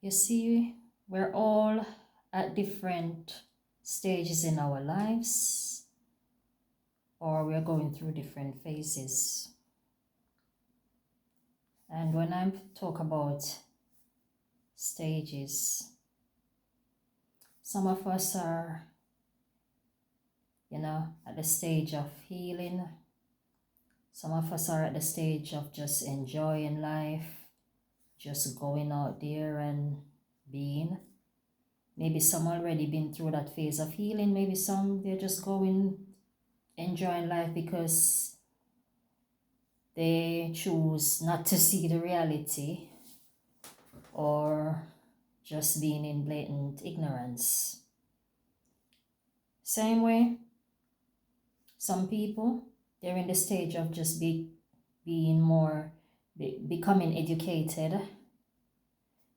You see, we're all at different stages in our lives, or we're going through different phases. And when I talk about stages, some of us are, at the stage of healing. Some of us are at the stage of just enjoying life, just going out there and being. Maybe some already been through that phase of healing. Maybe some, they're just enjoying life because they choose not to see the reality, or just being in blatant ignorance. Same way, some people, they're in the stage of just becoming educated.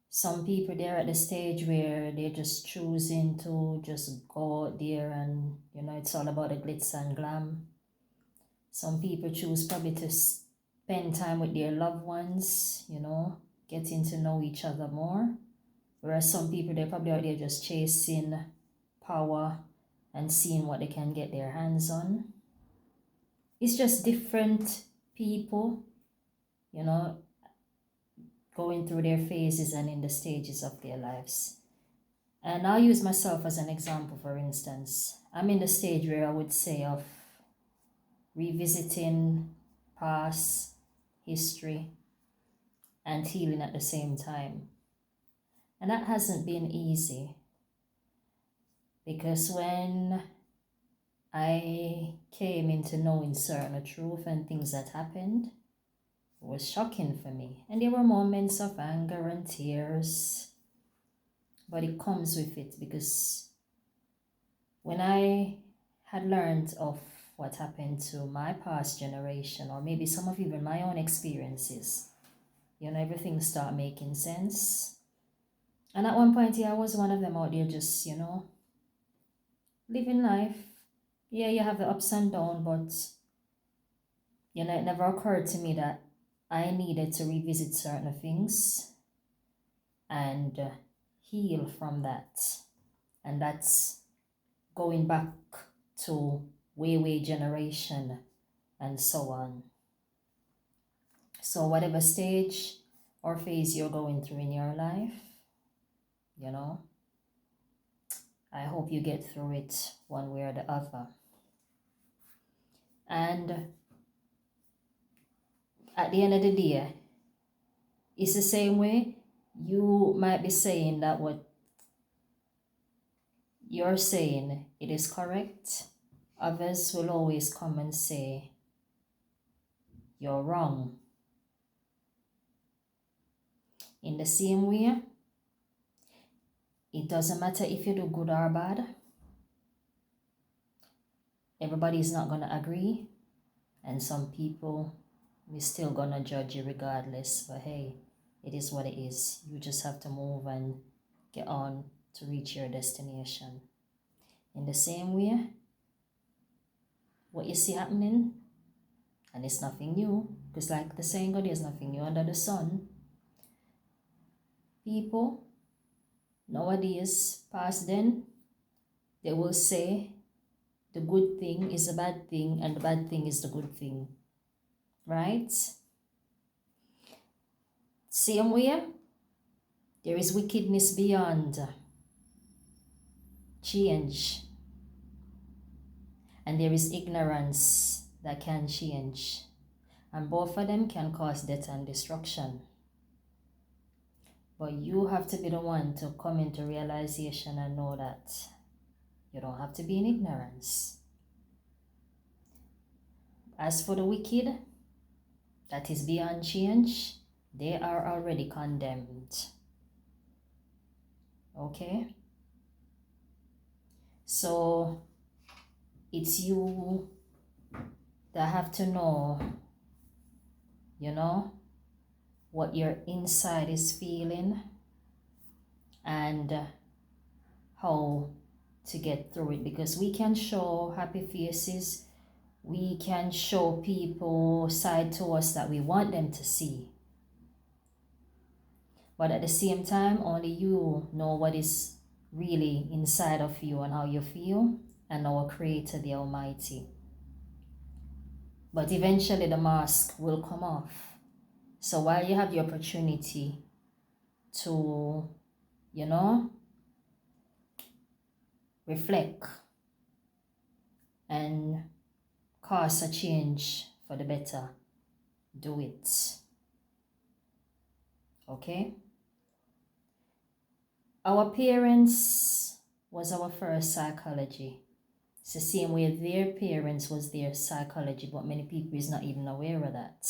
Some people, they're at the stage where they're just choosing to just go out there and, it's all about the glitz and glam. Some people choose probably to spend time with their loved ones, getting to know each other more. Whereas some people, they're probably out there just chasing power and seeing what they can get their hands on. It's just different people, going through their phases and in the stages of their lives. And I'll use myself as an example. For instance, I'm in the stage where I would say of revisiting past history and healing at the same time. And that hasn't been easy, because when I came into knowing certain truth and things that happened, it was shocking for me. And there were moments of anger and tears, but it comes with it, because when I had learned of what happened to my past generation, or maybe some of even my own experiences, everything started making sense. And at one point, I was one of them out there just, living life. Yeah, you have the ups and downs, but, it never occurred to me that I needed to revisit certain things and heal from that. And that's going back to way generation and so on. So whatever stage or phase you're going through in your life, I hope you get through it one way or the other. And at the end of the day, it's the same way. You might be saying that what you're saying, it is correct. Others will always come and say, you're wrong. In the same way, it doesn't matter if you do good or bad. Everybody's not going to agree. And some people, we're still going to judge you regardless. But hey, it is what it is. You just have to move and get on to reach your destination. In the same way, what you see happening, and it's nothing new, because like the saying goes, there's nothing new under the sun. People nowadays, past then, they will say the good thing is a bad thing and the bad thing is the good thing. Right? Same way, there is wickedness beyond change. And there is ignorance that can change. And both of them can cause death and destruction. But you have to be the one to come into realization and know that you don't have to be in ignorance. As for the wicked, that is beyond change, they are already condemned. Okay? So it's you that have to know, what your inside is feeling and how to get through it. Because we can show happy faces, we can show people side to us that we want them to see. But at the same time, only you know what is really inside of you and how you feel, and our Creator, the Almighty. But eventually the mask will come off. So while you have the opportunity to, reflect and cause a change for the better, do it. Okay? Our parents was our first psychology. It's the same way their parents was their psychology, but many people is not even aware of that.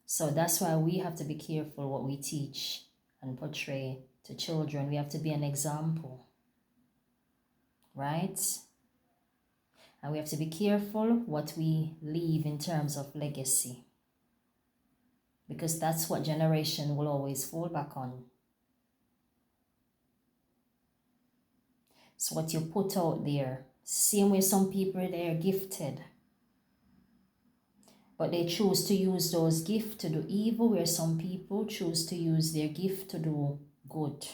So that's why we have to be careful what we teach and portray to children. We have to be an example, right? And we have to be careful what we leave in terms of legacy, because that's what generation will always fall back on. So what you put out there, same way some people, they're gifted, but they choose to use those gifts to do evil, where some people choose to use their gift to do good.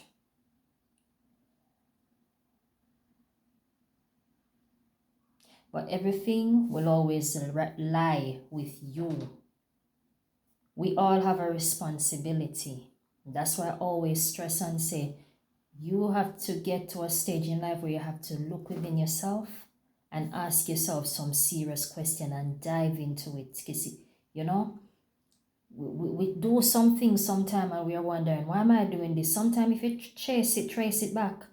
But everything will always lie with you. We all have a responsibility. That's why I always stress and say, you have to get to a stage in life where you have to look within yourself and ask yourself some serious question and dive into it. Because, we do something sometime and we are wondering, why am I doing this? Sometimes if you trace it back,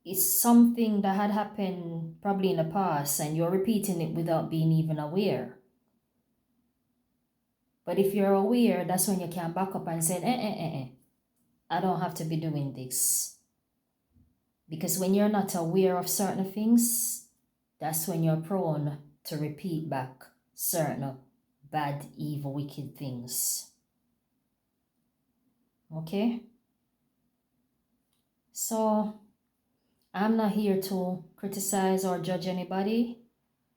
it's something that had happened probably in the past and you're repeating it without being even aware. But if you're aware, that's when you can back up and say, I don't have to be doing this. Because when you're not aware of certain things, that's when you're prone to repeat back certain bad, evil, wicked things. Okay? So, I'm not here to criticize or judge anybody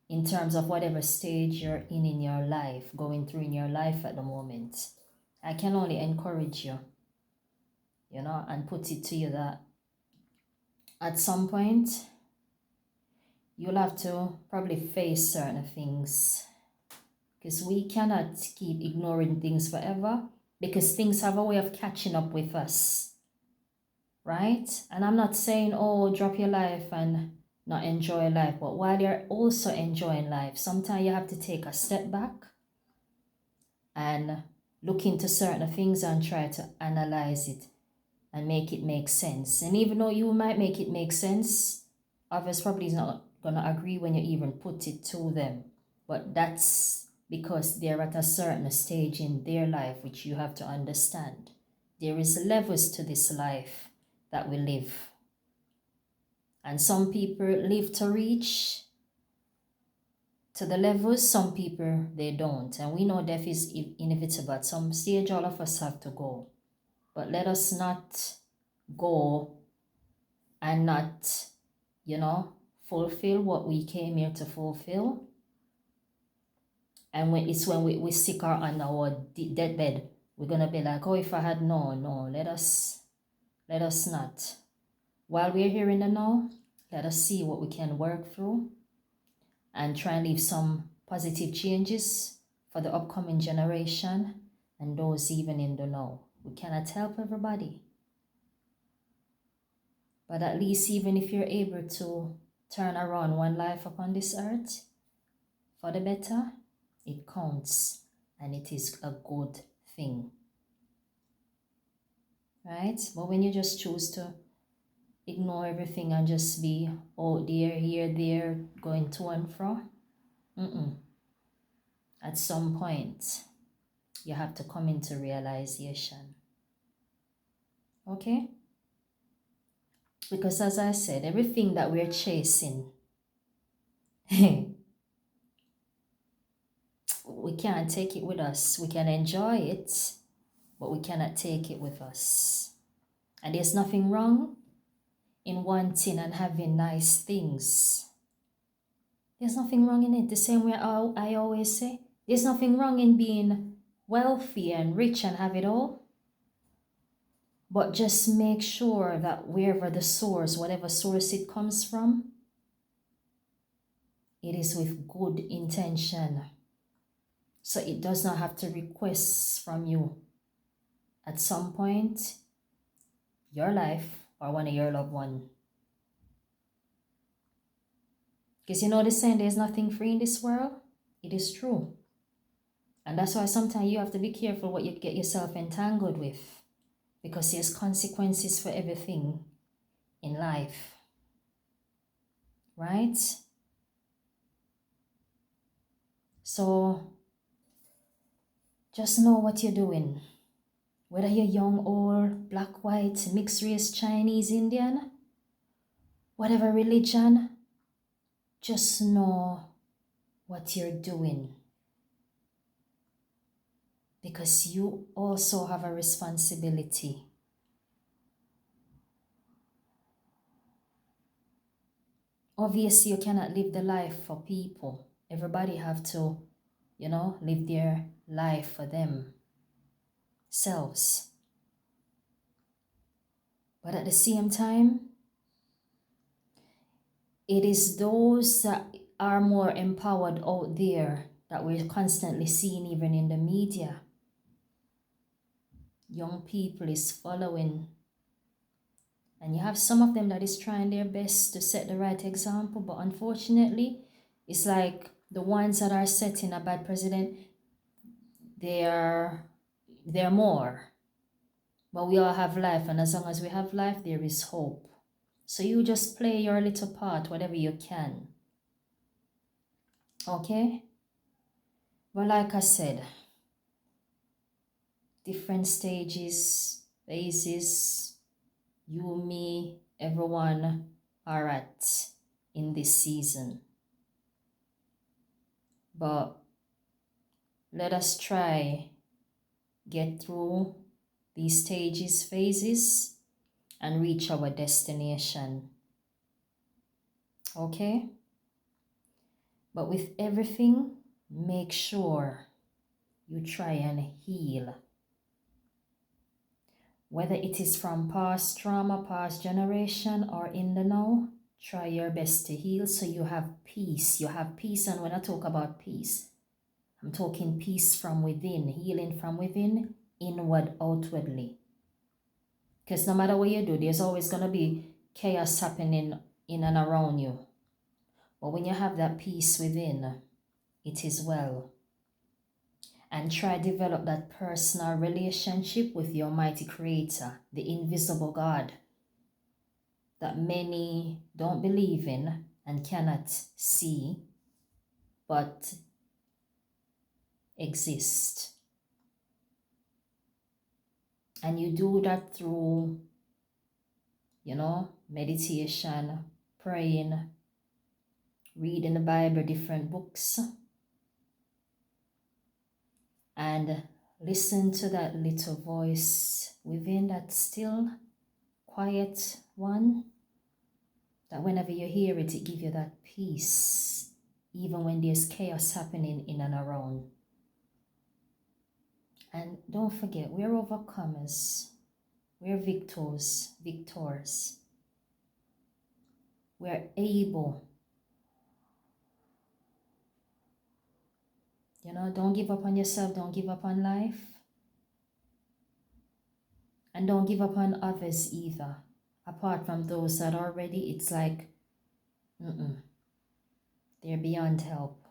in terms of whatever stage you're in your life, going through in your life at the moment. I can only encourage you, and put it to you that at some point, you'll have to probably face certain things, because we cannot keep ignoring things forever, because things have a way of catching up with us, right? And I'm not saying, oh, drop your life and not enjoy life, but while you're also enjoying life, sometimes you have to take a step back and look into certain things and try to analyze it and make it make sense. And even though you might make it make sense, others probably is not gonna agree when you even put it to them. But that's because they're at a certain stage in their life, which you have to understand. There is levels to this life that we live. And some people live to reach to the levels, some people, they don't. And we know death is inevitable. At some stage, all of us have to go. But let us not go and not, fulfill what we came here to fulfill. And when we sick or on our deathbed, we're going to be like, oh, if I had known. No, let us not. While we're here in the now, let us see what we can work through and try and leave some positive changes for the upcoming generation and those even in the now. We cannot help everybody. But at least even if you're able to turn around one life upon this earth for the better, it counts and it is a good thing. Right? But when you just choose to ignore everything and just be out there, here, there, going to and fro, at some point, you have to come into realization. Okay? Because as I said, everything that we're chasing, we can't take it with us. We can enjoy it, but we cannot take it with us. And there's nothing wrong in wanting and having nice things. There's nothing wrong in it. The same way I always say, there's nothing wrong in being wealthy and rich and have it all. But just make sure that wherever the source, whatever source it comes from, it is with good intention. So it does not have to request from you at some point, your life or one of your loved ones. Because you know the saying, there's nothing free in this world. It is true. And that's why sometimes you have to be careful what you get yourself entangled with. Because there's consequences for everything in life. Right? So just know what you're doing. Whether you're young, old, black, white, mixed race, Chinese, Indian, whatever religion, just know what you're doing. Because you also have a responsibility. Obviously, you cannot live the life for people. Everybody have to, live their life for themselves. But at the same time, it is those that are more empowered out there that we're constantly seeing even in the media. Young people is following. And you have some of them that is trying their best to set the right example. But unfortunately, it's like the ones that are setting a bad precedent, they're more. But we all have life. And as long as we have life, there is hope. So you just play your little part, whatever you can. Okay? Well, like I said, different stages, phases, you, me, everyone are at in this season. But let us try get through these stages, phases, and reach our destination. Okay? But with everything, make sure you try and heal. Whether it is from past trauma, past generation, or in the now, try your best to heal so you have peace. You have peace, and when I talk about peace, I'm talking peace from within, healing from within, inward, outwardly. Because no matter what you do, there's always going to be chaos happening in and around you. But when you have that peace within, it is well. And try to develop that personal relationship with the Almighty Creator, the invisible God, that many don't believe in and cannot see, but exist. And you do that through, meditation, praying, reading the Bible, different books, and listen to that little voice within, that still, quiet one, that whenever you hear it, it gives you that peace, even when there's chaos happening in and around. And don't forget, we're overcomers. We're victors. We're able. Don't give up on yourself. Don't give up on life. And don't give up on others either. Apart from those that are ready, it's like, they're beyond help.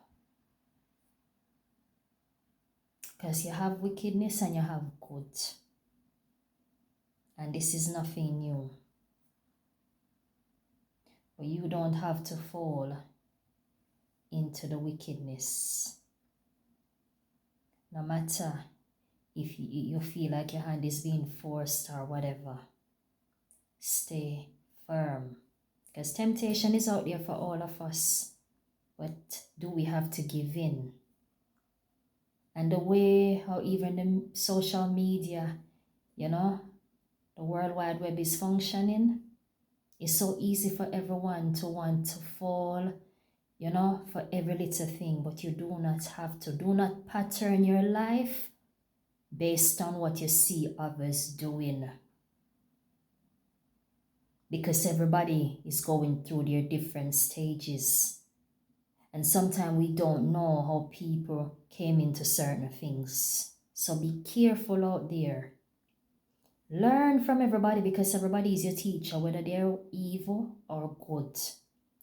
Because you have wickedness and you have good. And this is nothing new. But you don't have to fall into the wickedness. No matter if you feel like your hand is being forced or whatever, stay firm. Because temptation is out there for all of us. But do we have to give in? And the way how even the social media, the World Wide Web is functioning, it's so easy for everyone to want to fall, for every little thing. But you do not have to. Do not pattern your life based on what you see others doing, because everybody is going through their different stages, and sometimes we don't know how people came into certain things. So be careful out there. Learn from everybody, because everybody is your teacher, whether they're evil or good,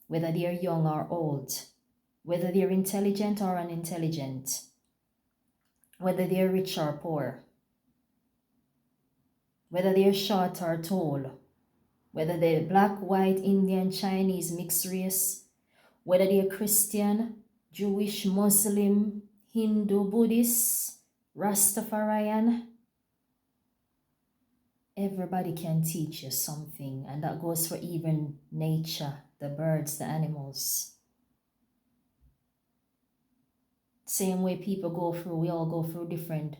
whether they're young or old, whether they're intelligent or unintelligent, whether they're rich or poor, whether they're short or tall, whether they're black, white, Indian, Chinese, mixed race, whether they're Christian, Jewish, Muslim, Hindu, Buddhist, Rastafarian. Everybody can teach you something, and that goes for even nature, the birds, the animals. Same way people go through, we all go through different,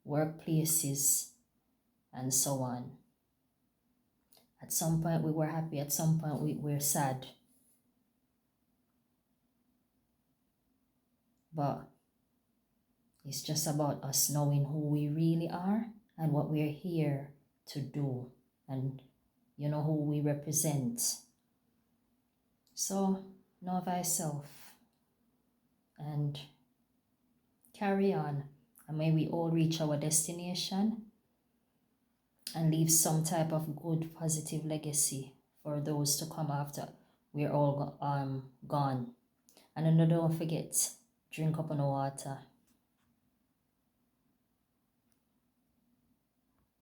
workplaces and so on. At some point we were happy, at some point we're sad. But it's just about us knowing who we really are and what we're here to do, and who we represent. So know thyself and carry on, and may we all reach our destination and leave some type of good positive legacy for those to come after we're all gone. And don't forget, drink up on the water.